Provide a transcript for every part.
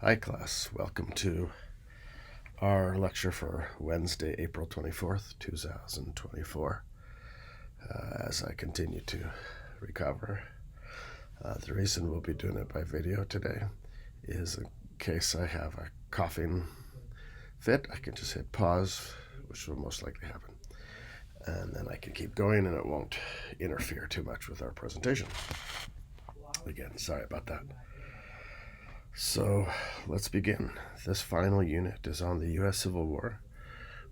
Hi class, welcome to our lecture for Wednesday, April 24th, 2024. As I continue to recover, the reason we'll be doing it by video today is in case I have a coughing fit, I can just hit pause, which will most likely happen. And then I can keep going and it won't interfere too much with our presentation. Again, sorry about that. So let's begin. This final unit is on the U.S. Civil War,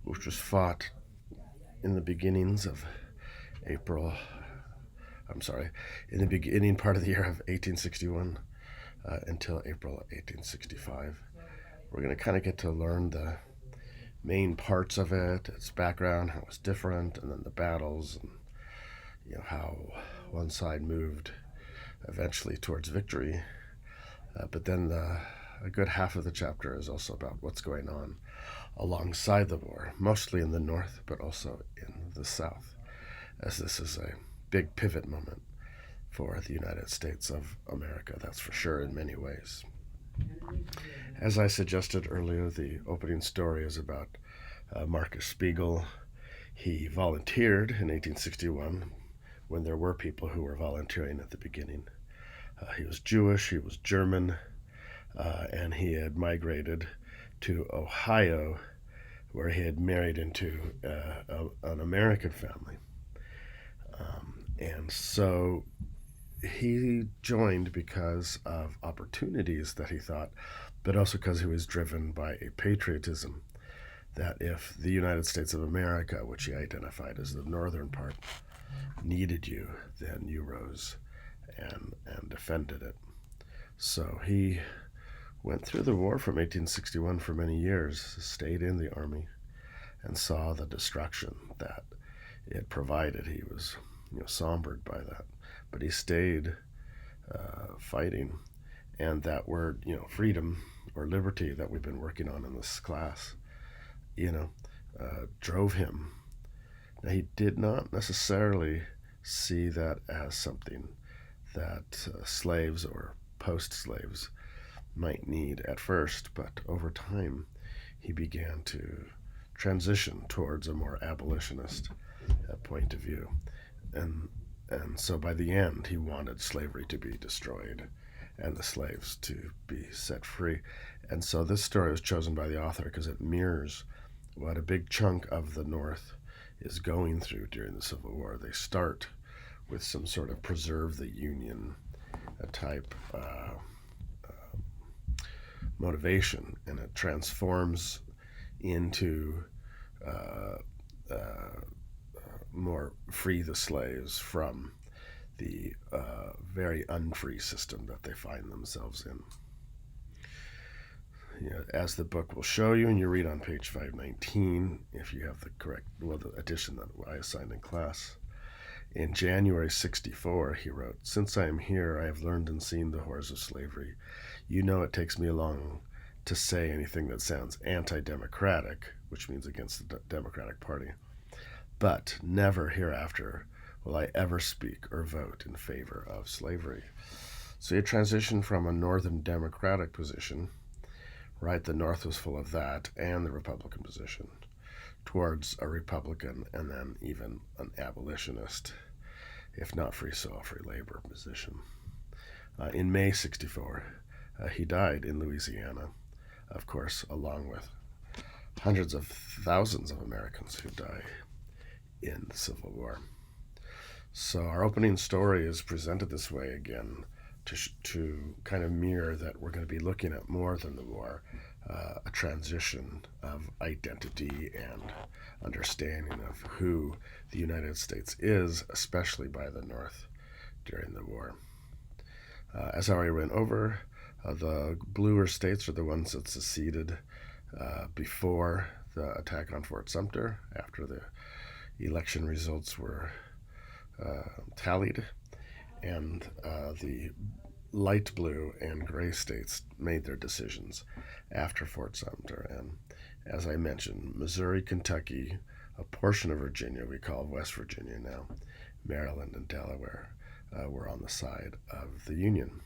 which was fought in the beginnings of in the beginning part of the year of 1861 until April 1865. We're going to kind of get to learn the main parts of it, its background, how it's different, and then the battles, and how one side moved eventually towards victory. But then a good half of the chapter is also about what's going on alongside the war, mostly in the north, but also in the south, as this is a big pivot moment for the United States of America, that's for sure, in many ways. As I suggested earlier, the opening story is about Marcus Spiegel. He volunteered in 1861 when there were people who were volunteering at the beginning. He was Jewish, he was German, and he had migrated to Ohio, where he had married into an American family. And so he joined because of opportunities that he thought, but also because he was driven by a patriotism that if the United States of America, which he identified as the northern part, needed you, then you rose and defended it. So he went through the war from 1861 for many years, stayed in the army, and saw the destruction that it provided. He was sombered by that, but he stayed fighting. And that word, freedom or liberty that we've been working on in this class, drove him. Now, he did not necessarily see that as something that slaves or post-slaves might need at first, but over time he began to transition towards a more abolitionist point of view. And so by the end, he wanted slavery to be destroyed and the slaves to be set free. And so this story was chosen by the author because it mirrors what a big chunk of the North is going through during the Civil War. They start with some sort of preserve the Union type motivation, and it transforms into more free the slaves from the very unfree system that they find themselves in. As the book will show you, and you read on page 519, if you have the edition that I assigned in class. In January 64, he wrote, "Since I am here, I have learned and seen the horrors of slavery. You know it takes me long to say anything that sounds anti-democratic, which means against the Democratic Party. But never hereafter will I ever speak or vote in favor of slavery." So he transitioned from a Northern Democratic position, right? The North was full of that, and the Republican position, towards a Republican and then even an abolitionist, if not free soil, free labor position. In May 64, he died in Louisiana, of course, along with hundreds of thousands of Americans who die in the Civil War. So our opening story is presented this way again to kind of mirror that we're going to be looking at more than the war, a transition of identity and understanding of who the United States is, especially by the North during the war. As I already went over, the bluer states are the ones that seceded before the attack on Fort Sumter, after the election results were tallied, and the light blue and gray states made their decisions after Fort Sumter. And as I mentioned, Missouri, Kentucky, a portion of Virginia, we call West Virginia now, Maryland and Delaware, were on the side of the Union.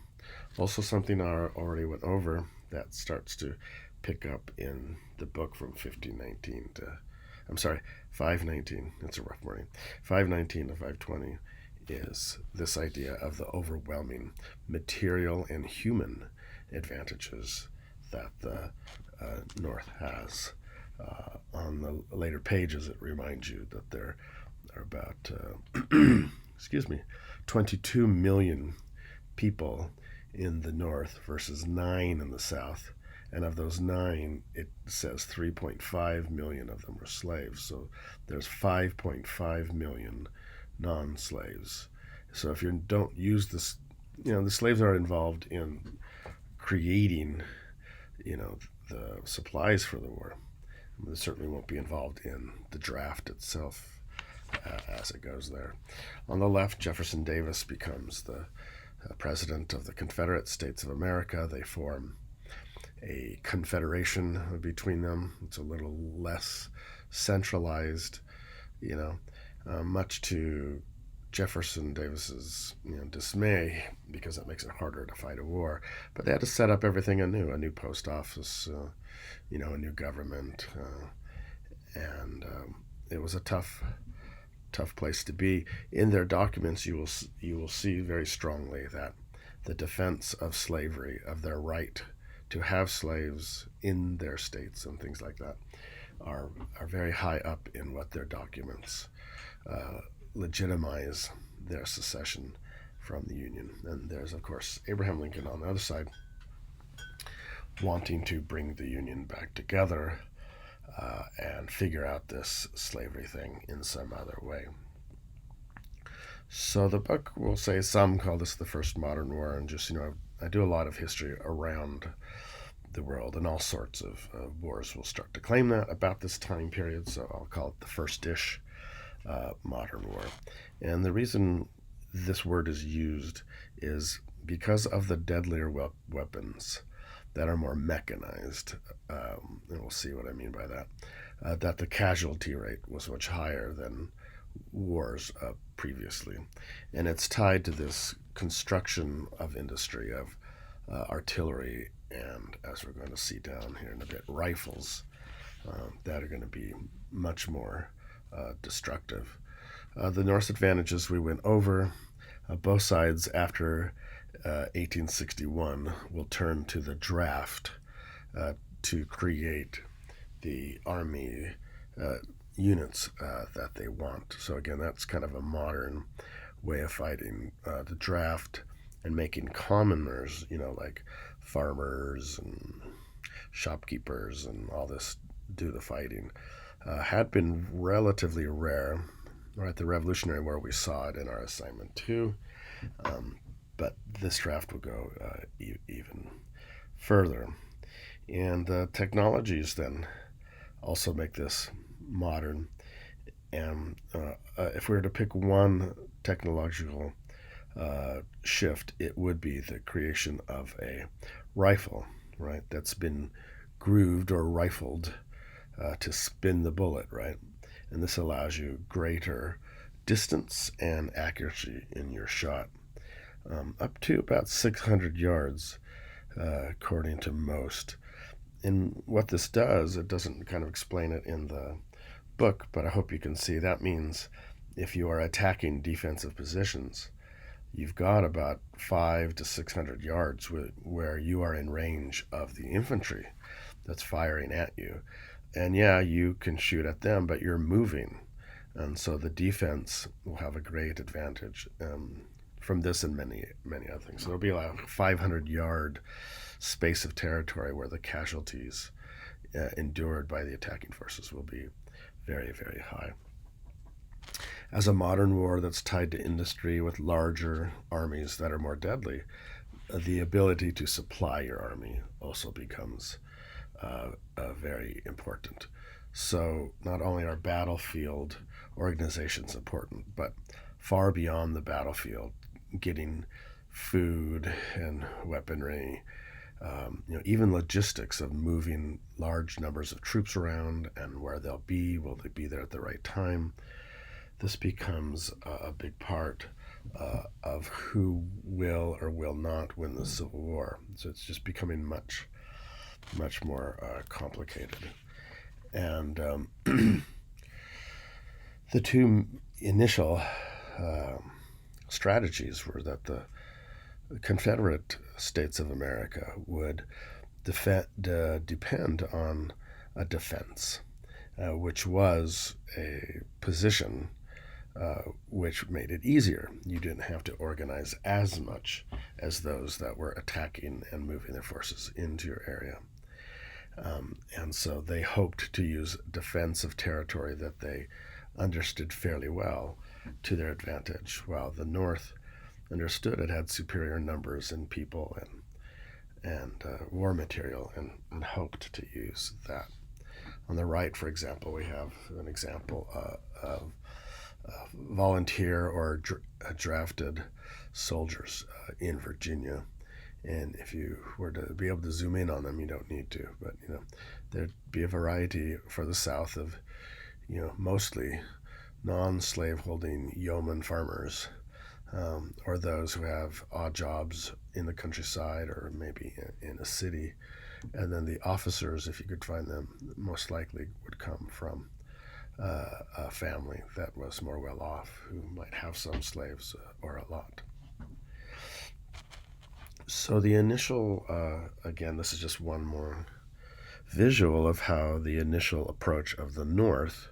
Also, something I already went over that starts to pick up in the book from 1519 to, I'm sorry, 519. It's a rough morning. 519 to 520 is this idea of the overwhelming material and human advantages that the North has. On the later pages, it reminds you that there are about, excuse me, 22 million people in the North versus 9 in the South. And of those 9, it says 3.5 million of them are slaves. So there's 5.5 million non-slaves. So if you don't use this, the slaves are involved in creating, the supplies for the war. They certainly won't be involved in the draft itself as it goes there. On the left, Jefferson Davis becomes the president of the Confederate States of America. They form a confederation between them. It's a little less centralized, much to Jefferson Davis's dismay, because that makes it harder to fight a war. But they had to set up everything anew, a new post office, a new government, and it was a tough place to be. In their documents, you will see very strongly that the defense of slavery, of their right to have slaves in their states and things like that, are very high up in what their documents legitimize their secession from the Union. And there's, of course, Abraham Lincoln on the other side, wanting to bring the Union back together and figure out this slavery thing in some other way. So the book will say, some call this the first modern war, and just, I do a lot of history around the world, and all sorts of wars will start to claim that about this time period, so I'll call it the first-ish modern war. And the reason this word is used is because of the deadlier weapons that are more mechanized, and we'll see what I mean by that, that the casualty rate was much higher than wars previously. And it's tied to this construction of industry, of artillery, and, as we're going to see down here in a bit, rifles that are going to be much more destructive. The North's advantages we went over. Both sides, after 1861, will turn to the draft to create the army units that they want. So again, that's kind of a modern way of fighting. The draft and making commoners, like farmers and shopkeepers and all this, do the fighting, had been relatively rare. At the Revolutionary War, we saw it in our assignment too, but this draft will go even further. And the technologies then also make this modern. And if we were to pick one technological shift, it would be the creation of a rifle, right, that's been grooved or rifled to spin the bullet, right? And this allows you greater distance and accuracy in your shot, up to about 600 yards, according to most. And what this does, it doesn't kind of explain it in the book, but I hope you can see that means if you are attacking defensive positions, you've got about 500 to 600 yards where you are in range of the infantry that's firing at you. And yeah, you can shoot at them, but you're moving. And so the defense will have a great advantage from this and many, many other things. So there'll be like a 500-yard space of territory where the casualties endured by the attacking forces will be very, very high. As a modern war that's tied to industry with larger armies that are more deadly, the ability to supply your army also becomes very important. So not only are battlefield organizations important, but far beyond the battlefield, getting food and weaponry, even logistics of moving large numbers of troops around and where they'll be, will they be there at the right time? This becomes a big part of who will or will not win the Civil War. So it's just becoming much much more complicated. And the two initial strategies were that the Confederate States of America would depend on a defense, which was a position which made it easier. You didn't have to organize as much as those that were attacking and moving their forces into your area. And so they hoped to use defensive territory that they understood fairly well to their advantage, while the North understood it had superior numbers and people and war material, and hoped to use that. On the right, for example, we have an example of volunteer or drafted soldiers in Virginia. And if you were to be able to zoom in on them, you don't need to, but there'd be a variety for the South of mostly non-slave holding yeoman farmers, or those who have odd jobs in the countryside or maybe in a city. And then the officers, if you could find them, most likely would come from a family that was more well off, who might have some slaves or a lot. So the initial, again, this is just one more visual of how the initial approach of the North,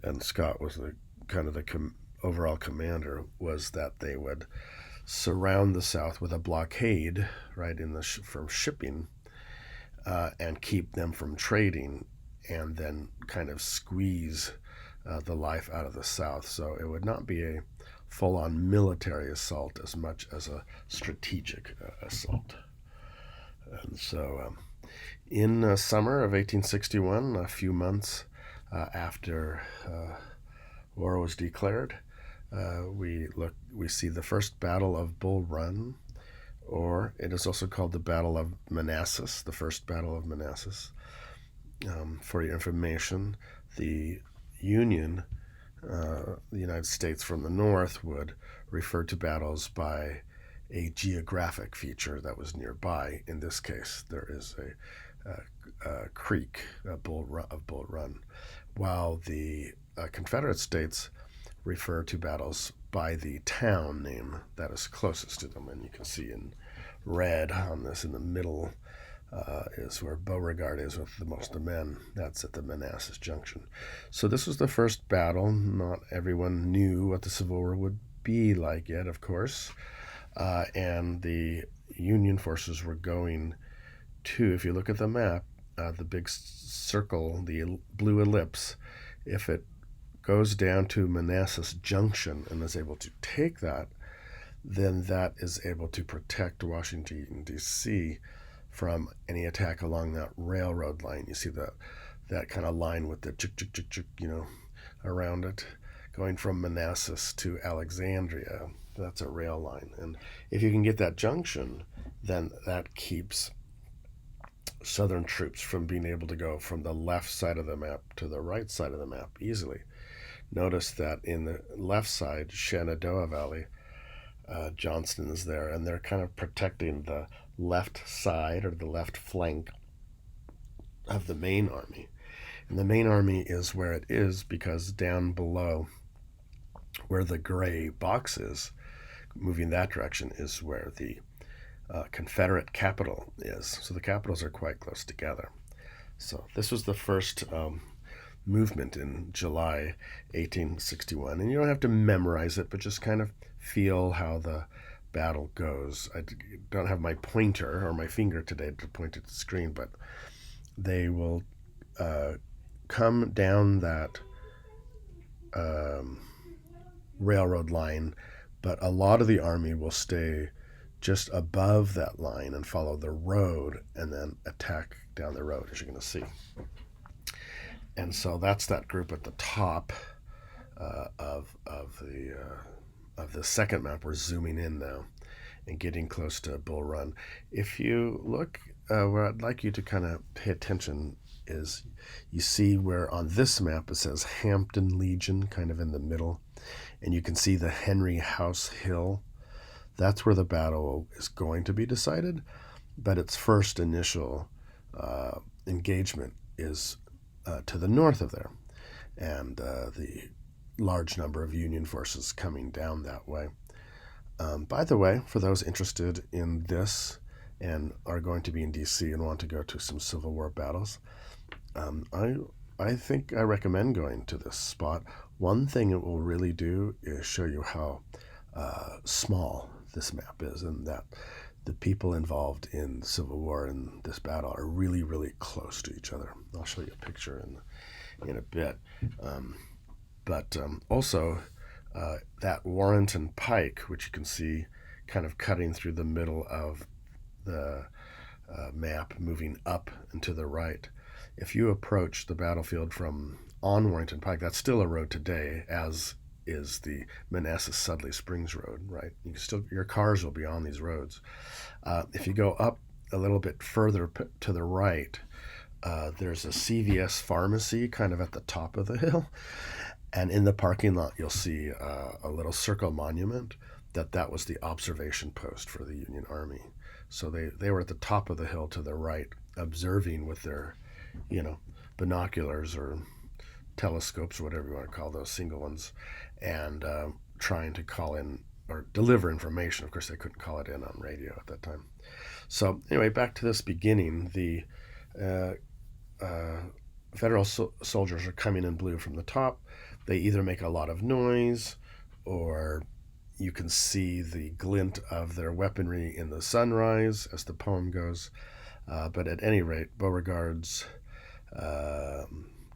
and Scott was the kind of the overall commander, was that they would surround the South with a blockade, right, from shipping, and keep them from trading, and then kind of squeeze the life out of the South. So it would not be a full-on military assault as much as a strategic assault. And so in summer of 1861, a few months after war was declared, we see the first Battle of Bull Run, or it is also called the Battle of Manassas, the first Battle of Manassas. For your information, the Union, the United States from the North, would refer to battles by a geographic feature that was nearby. In this case, there is a creek, Bull Run, while the Confederate States refer to battles by the town name that is closest to them. And you can see in red on this in the middle is where Beauregard is with the most of men. That's at the Manassas Junction. So this was the first battle. Not everyone knew what the Civil War would be like yet, of course. And the Union forces were going to, if you look at the map, the big circle, the blue ellipse, if it goes down to Manassas Junction and is able to take that, then that is able to protect Washington, D.C. from any attack along that railroad line. You see that kind of line with the around it, going from Manassas to Alexandria. That's a rail line. And if you can get that junction, then that keeps Southern troops from being able to go from the left side of the map to the right side of the map easily. Notice that in the left side, Shenandoah Valley, Johnston is there, and they're kind of protecting the left side or the left flank of the main army. And the main army is where it is because down below where the gray box is, moving that direction, is where the Confederate capital is. So the capitals are quite close together. So this was the first movement in July 1861. And you don't have to memorize it, but just kind of feel how the battle goes. I don't have my pointer or my finger today to point at the screen, but they will come down that railroad line, but a lot of the army will stay just above that line and follow the road and then attack down the road, as you're going to see. And so that's that group at the top of the second map. We're zooming in now and getting close to Bull Run. If you look, where I'd like you to kind of pay attention is you see where on this map it says Hampton Legion kind of in the middle, and you can see the Henry House Hill. That's where the battle is going to be decided, but its first initial engagement is to the north of there, and the large number of Union forces coming down that way. By the way, for those interested in this and are going to be in D.C. and want to go to some Civil War battles, I think I recommend going to this spot. One thing it will really do is show you how small this map is, and that the people involved in the Civil War in this battle are really, really close to each other. I'll show you a picture in a bit. But also, that Warrenton Pike, which you can see kind of cutting through the middle of the map, moving up and to the right. If you approach the battlefield from on Warrenton Pike, that's still a road today, as is the Manassas Sudley Springs Road, right? Your cars will be on these roads. If you go up a little bit further to the right, there's a CVS pharmacy kind of at the top of the hill. And in the parking lot, you'll see a little circle monument that was the observation post for the Union Army. So they were at the top of the hill to the right, observing with their, binoculars or telescopes or whatever you want to call those single ones, and trying to call in or deliver information. Of course, they couldn't call it in on radio at that time. So anyway, back to this beginning, the Federal soldiers are coming in blue from the top. They either make a lot of noise, or you can see the glint of their weaponry in the sunrise, as the poem goes. But at any rate, Beauregard's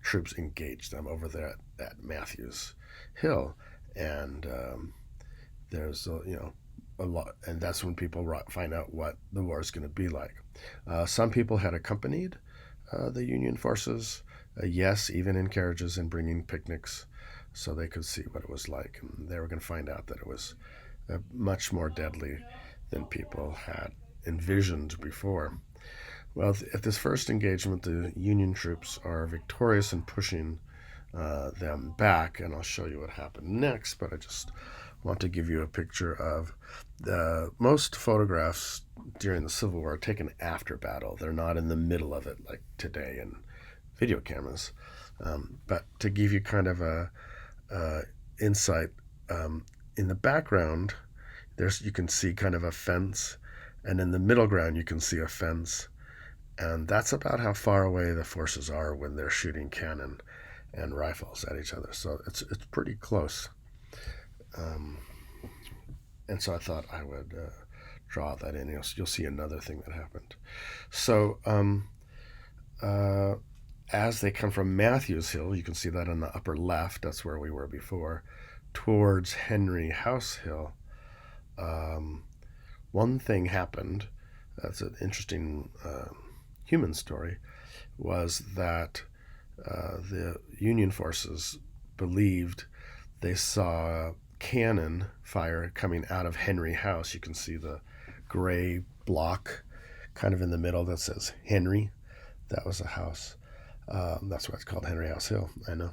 troops engaged them over there at Matthews Hill, and there's a lot, and that's when people find out what the war is going to be like. Some people had accompanied the Union forces, yes, even in carriages, and bringing picnics, so they could see what it was like, and they were going to find out that it was much more deadly than people had envisioned before. Well, at this first engagement, the Union troops are victorious in pushing them back, and I'll show you what happened next, but I just want to give you a picture of most photographs during the Civil War are taken after battle. They're not in the middle of it like today in video cameras. But to give you kind of a insight, in the background, you can see kind of a fence, and in the middle ground you can see a fence, and that's about how far away the forces are when they're shooting cannon and rifles at each other. So it's pretty close. And so I thought I would draw that in. You'll see another thing that happened. So as they come from Matthews Hill, you can see that on the upper left, that's where we were before, towards Henry House Hill, one thing happened, that's an interesting human story, was that the Union forces believed they saw cannon fire coming out of Henry House. You can see the gray block kind of in the middle that says Henry. That was a house. That's why it's called Henry House Hill. I know,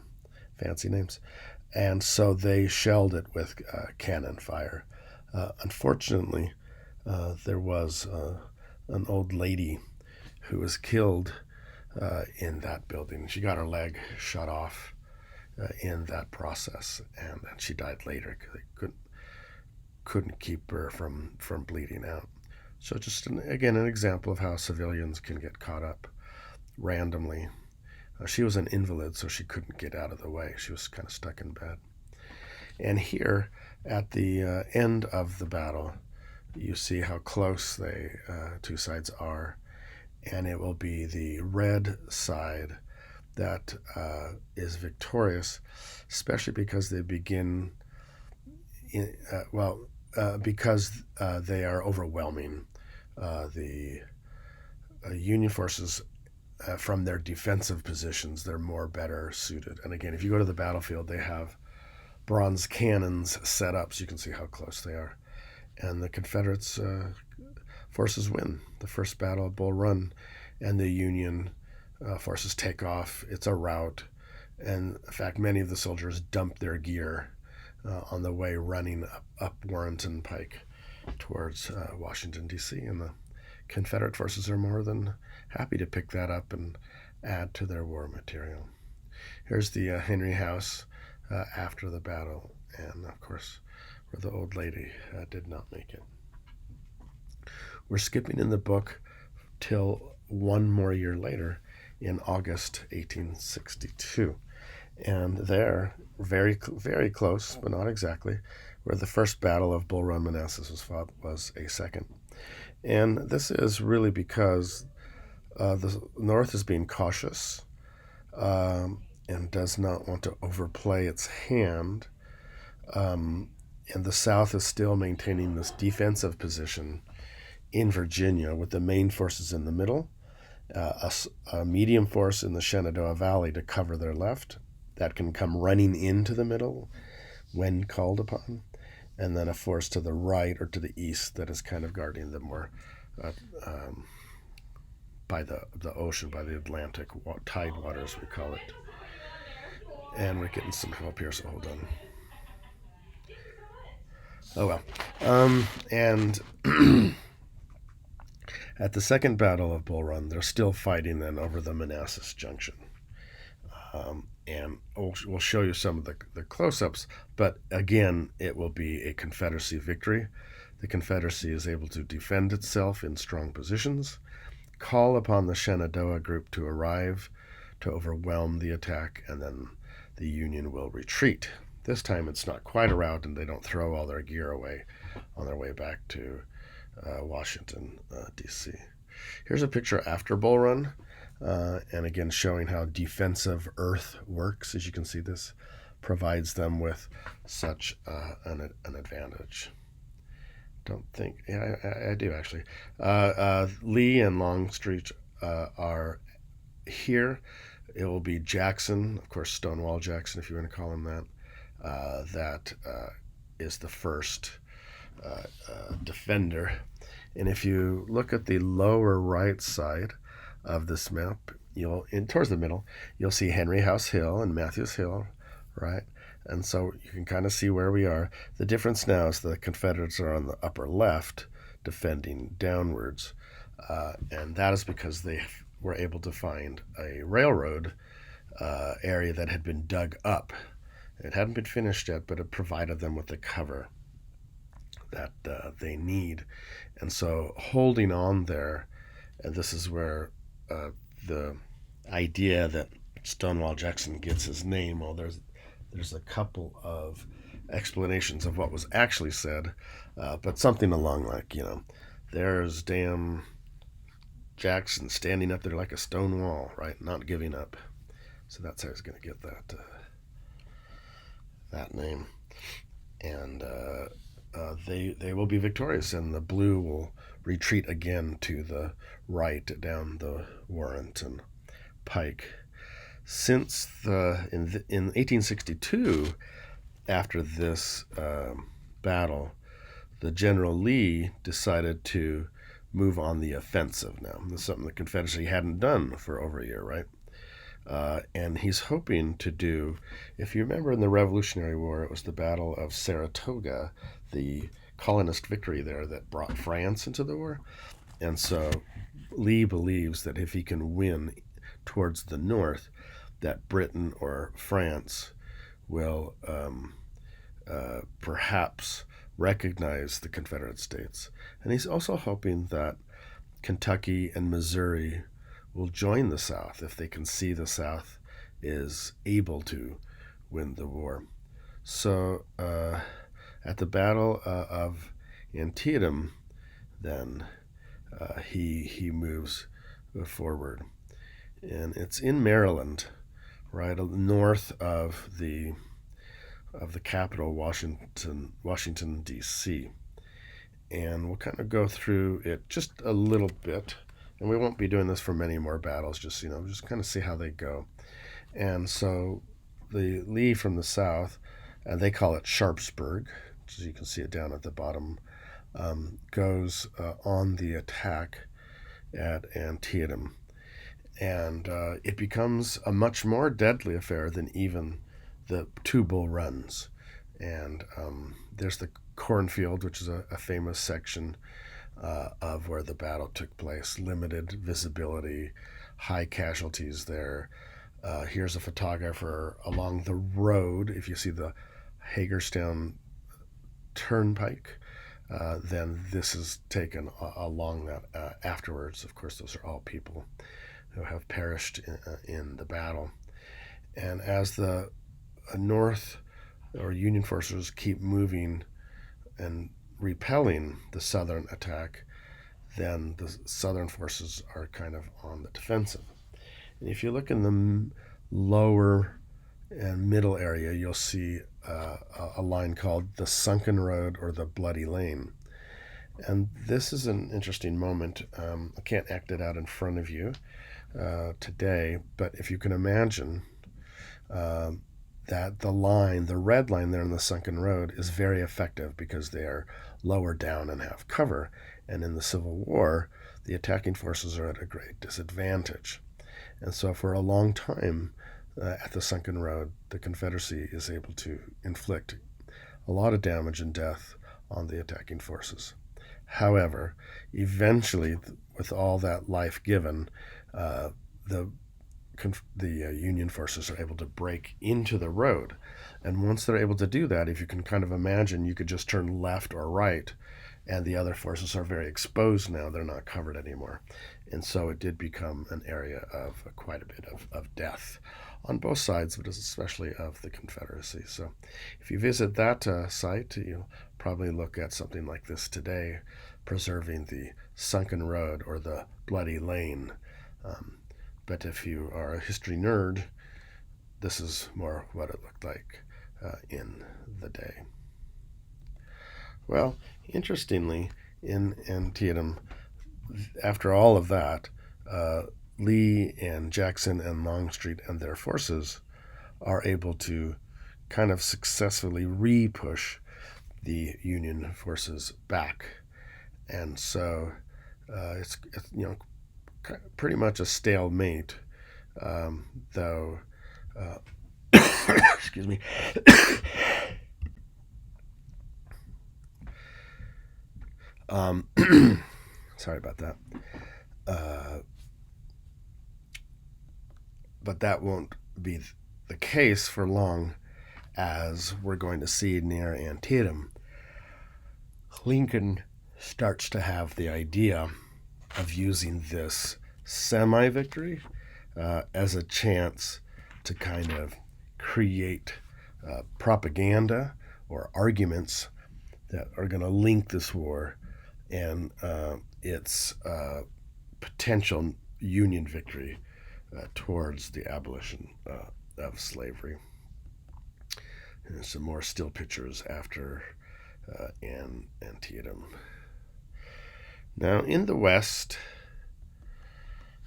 fancy names. And so they shelled it with cannon fire. Unfortunately, there was an old lady who was killed in that building. She got her leg shot off in that process, and then she died later because they couldn't keep her from bleeding out. So just again an example of how civilians can get caught up randomly. She was an invalid, so she couldn't get out of the way. She was kind of stuck in bed. And here at the end of the battle, you see how close they two sides are, and it will be the red side that is victorious, especially because they begin because they are overwhelming the Union forces. From their defensive positions, they're better suited. And again, if you go to the battlefield, they have bronze cannons set up, so you can see how close they are. And the Confederates forces win the first battle of Bull Run, and the Union forces take off. It's a rout, and in fact, many of the soldiers dump their gear on the way running up Warrenton Pike towards Washington, D.C., and the Confederate forces are more than happy to pick that up and add to their war material. Here's the Henry House after the battle, and of course, where the old lady did not make it. We're skipping in the book till one more year later, in August 1862. And there, very, very close, but not exactly, where the first battle of Bull Run, Manassas was fought, was a second. And this is really because the North is being cautious and does not want to overplay its hand. And the South is still maintaining this defensive position in Virginia with the main forces in the middle, a medium force in the Shenandoah Valley to cover their left that can come running into the middle when called upon, and then a force to the right or to the east that is kind of guarding them more by the ocean, by the Atlantic tide waters, we call it. And we're getting some help here, so hold on. Oh well. And at the second Battle of Bull Run, they're still fighting then over the Manassas Junction. And we'll show you some of the close-ups, but again, it will be a Confederacy victory. The Confederacy is able to defend itself in strong positions, call upon the Shenandoah group to arrive to overwhelm the attack, and then the Union will retreat. This time it's not quite a rout, and they don't throw all their gear away on their way back to Washington, D.C. Here's a picture after Bull Run, and again showing how defensive earth works. As you can see, this provides them with such an advantage. Don't think, yeah, I do actually. Lee and Longstreet are here. It will be Jackson, of course, Stonewall Jackson, if you want to call him that. That is the first defender. And if you look at the lower right side of this map, towards the middle, you'll see Henry House Hill and Matthews Hill, right? And so you can kind of see where we are. The difference now is the Confederates are on the upper left, defending downwards. And that is because they were able to find a railroad area that had been dug up. It hadn't been finished yet, but it provided them with the cover that they need. And so holding on there, and this is where the idea that Stonewall Jackson gets his name, well, there's a couple of explanations of what was actually said, but something along like, there's damn Jackson standing up there like a stone wall, right? Not giving up. So that's how he's going to get that name. And they will be victorious, and the blue will retreat again to the right down the Warrant and Pike. Since in 1862, after this battle, the General Lee decided to move on the offensive now. This is something the Confederacy hadn't done for over a year, right? And he's hoping to do, if you remember in the Revolutionary War, it was the Battle of Saratoga, the colonist victory there that brought France into the war. And so Lee believes that if he can win towards the north, that Britain or France will perhaps recognize the Confederate States. And he's also hoping that Kentucky and Missouri will join the South if they can see the South is able to win the war. So at the Battle of Antietam, then he moves forward. And it's in Maryland, right north of the capital, Washington, D.C. And we'll kind of go through it just a little bit. And we won't be doing this for many more battles, just kind of see how they go. And so the Lee from the south, and they call it Sharpsburg, so you can see it down at the bottom, goes on the attack at Antietam. And it becomes a much more deadly affair than even the two Bull Runs. And there's the cornfield, which is a famous section of where the battle took place. Limited visibility, high casualties there. Here's a photographer along the road. If you see the Hagerstown Turnpike, then this is taken along that afterwards. Of course, those are all people who have perished in the battle. And as the North or Union forces keep moving and repelling the Southern attack, then the Southern forces are kind of on the defensive. And if you look in the lower and middle area, you'll see a line called the Sunken Road or the Bloody Lane. And this is an interesting moment. I can't act it out in front of you today, but if you can imagine that the red line there in the Sunken Road is very effective because they are lower down and have cover. And in the Civil War, the attacking forces are at a great disadvantage. And so for a long time at the Sunken Road, the Confederacy is able to inflict a lot of damage and death on the attacking forces. However, eventually, with all that life given, the Union forces are able to break into the road. And once they're able to do that, if you can kind of imagine, you could just turn left or right, and the other forces are very exposed now. They're not covered anymore. And so it did become an area of quite a bit of death on both sides, but especially of the Confederacy. So if you visit that site, you'll probably look at something like this today, preserving the Sunken Road or the Bloody Lane. But if you are a history nerd, this is more what it looked like in the day. Well, interestingly, in Antietam, after all of that, Lee and Jackson and Longstreet and their forces are able to kind of successfully re-push the Union forces back. And so it's pretty much a stalemate, though. Excuse me. Sorry about that. But that won't be the case for long, as we're going to see near Antietam. Lincoln starts to have the idea of using this semi-victory as a chance to kind of create propaganda or arguments that are going to link this war and its potential Union victory towards the abolition of slavery. And some more still pictures after Antietam. Now, in the West,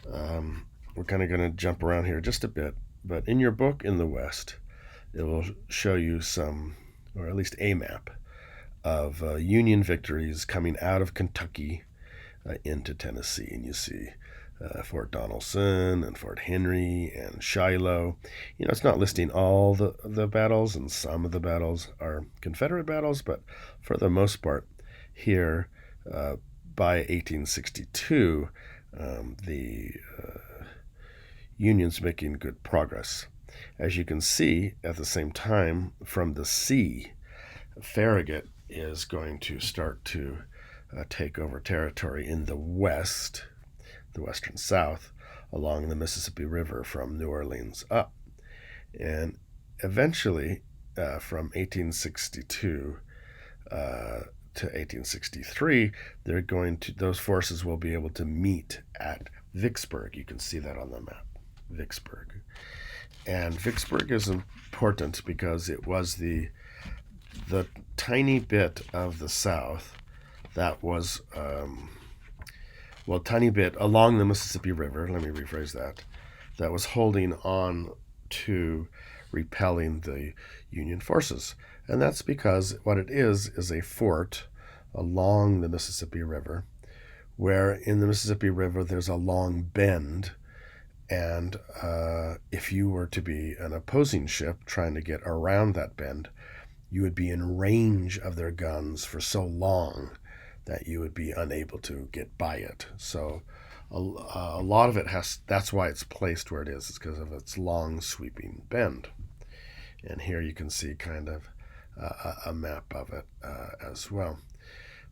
we're kind of going to jump around here just a bit, but in your book, In the West, it will show you some, or at least a map, of Union victories coming out of Kentucky into Tennessee. And you see Fort Donelson and Fort Henry and Shiloh. It's not listing all the battles, and some of the battles are Confederate battles, but for the most part, here by 1862, the Union's making good progress. As you can see, at the same time, from the sea, Farragut is going to start to take over territory in the West, the Western South, along the Mississippi River from New Orleans up. And eventually, from 1862 to 1863, those forces will be able to meet at Vicksburg. You can see that on the map, Vicksburg. And Vicksburg is important because it was the tiny bit of the South that was, tiny bit along the Mississippi River, let me rephrase that was holding on to repelling the Union forces. And that's because what it is a fort along the Mississippi River, where in the Mississippi River there's a long bend, and if you were to be an opposing ship trying to get around that bend, you would be in range of their guns for so long that you would be unable to get by it. So a lot of it that's why it's placed where it is. It's because of its long sweeping bend. And here you can see kind of a map of it as well.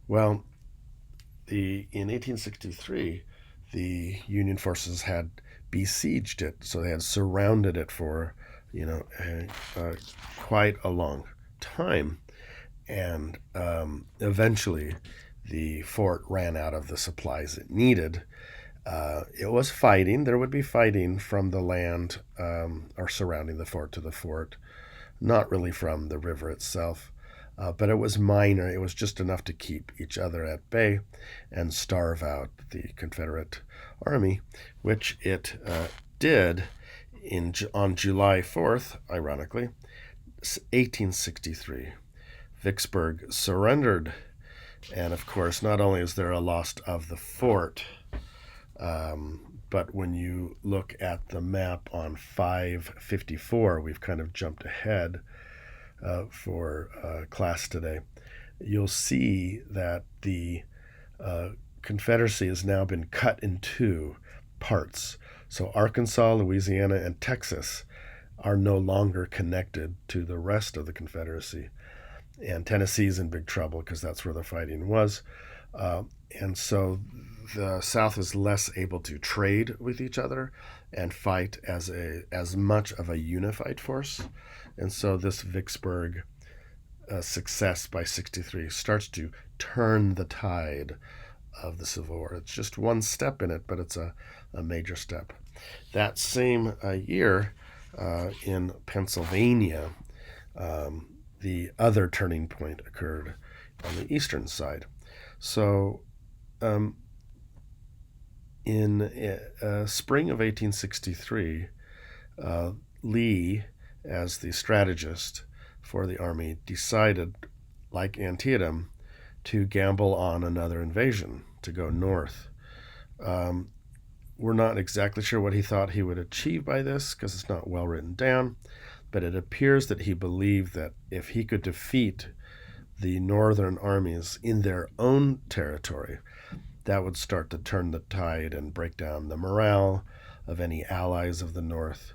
Well, in 1863, the Union forces had besieged it, so they had surrounded it for quite a long time, and eventually the fort ran out of the supplies it needed. It was fighting. There would be fighting from the land or surrounding the fort to the fort, not really from the river itself. But it was minor. It was just enough to keep each other at bay and starve out the Confederate army, which it did on July 4th, ironically, 1863. Vicksburg surrendered. And of course, not only is there a loss of the fort, but when you look at the map on 554, we've kind of jumped ahead for class today. You'll see that the Confederacy has now been cut in two parts. So Arkansas, Louisiana, and Texas are no longer connected to the rest of the Confederacy. And Tennessee's in big trouble because that's where the fighting was. And so the South is less able to trade with each other and fight as much of a unified force. And so this Vicksburg success by 63 starts to turn the tide of the Civil War. It's just one step in it, but it's a major step. That same year in Pennsylvania, the other turning point occurred on the eastern side. So in spring of 1863, Lee, as the strategist for the army, decided, like Antietam, to gamble on another invasion, to go north. We're not exactly sure what he thought he would achieve by this because it's not well written down, but it appears that he believed that if he could defeat the northern armies in their own territory, that would start to turn the tide and break down the morale of any allies of the North,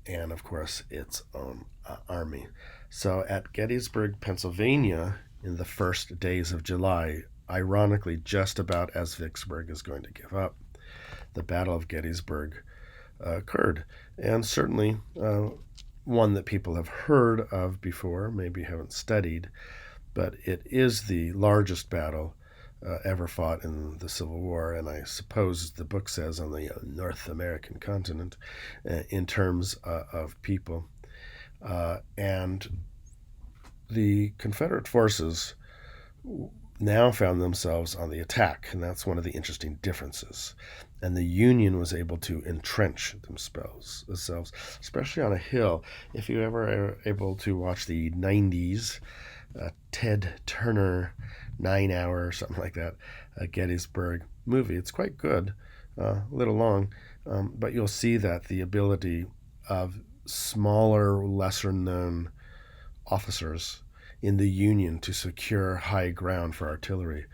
and of course its own army. So at Gettysburg, Pennsylvania, in the first days of July, ironically just about as Vicksburg is going to give up, the Battle of Gettysburg occurred. And certainly one that people have heard of before, maybe haven't studied, but it is the largest battle ever fought in the Civil War, and I suppose the book says on the North American continent, in terms of people. And the Confederate forces now found themselves on the attack, and that's one of the interesting differences. And the Union was able to entrench themselves, especially on a hill. If you ever are able to watch the 90s Ted Turner 9-hour or something like that, Gettysburg movie, it's quite good, a little long, but you'll see that the ability of smaller, lesser-known officers in the Union to secure high ground for artillery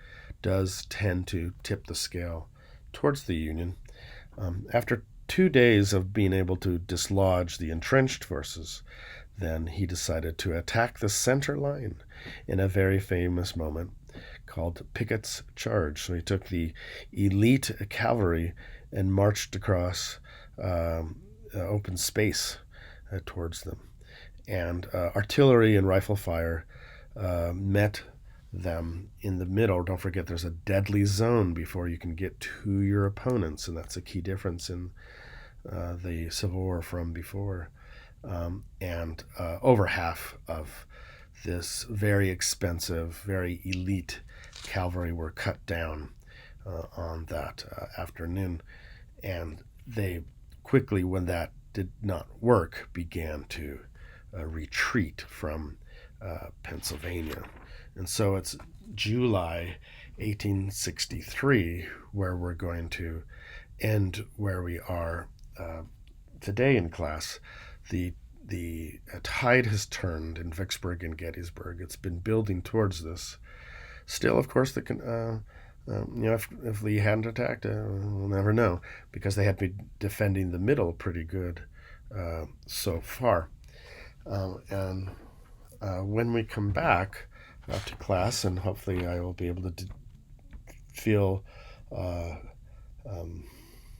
does tend to tip the scale towards the Union. After 2 days of being able to dislodge the entrenched forces, then he decided to attack the center line in a very famous moment called Pickett's Charge. So he took the elite cavalry and marched across open space towards them. And artillery and rifle fire met them in the middle. Don't forget there's a deadly zone before you can get to your opponents, and that's a key difference in the Civil War from before. And over half of this very expensive, very elite cavalry were cut down on that afternoon. And they quickly, when that did not work, began to retreat from Pennsylvania. And so it's July 1863 where we're going to end where we are today in class. The tide has turned in Vicksburg and Gettysburg. It's been building towards this Still, of course, if Lee hadn't attacked, we'll never know, because they had been defending the middle pretty good so far. And when we come back to class, and hopefully I will be able to feel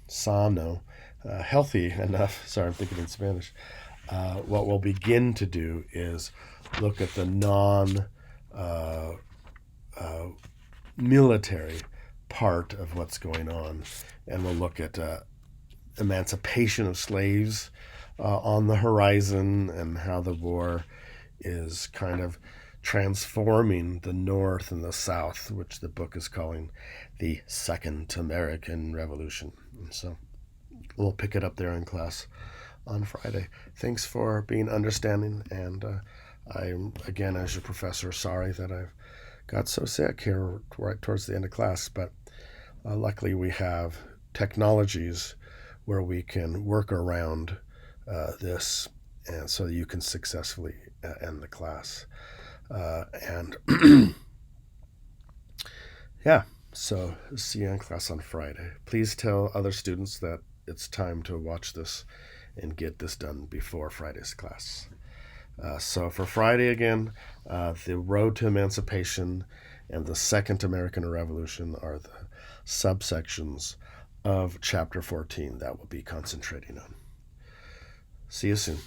sano, healthy enough. Sorry, I'm thinking in Spanish. What we'll begin to do is look at the military part of what's going on, and we'll look at emancipation of slaves on the horizon, and how the war is kind of transforming the North and the South, which the book is calling the Second American Revolution. And so we'll pick it up there in class on Friday. Thanks for being understanding, and I'm, again, as your professor, sorry that I've got so sick here right towards the end of class, but luckily we have technologies where we can work around this, and so you can successfully end the class. And yeah, so see you in class on Friday. Please tell other students that it's time to watch this and get this done before Friday's class. So for Friday again, the Road to Emancipation and the Second American Revolution are the subsections of Chapter 14 that we'll be concentrating on. See you soon.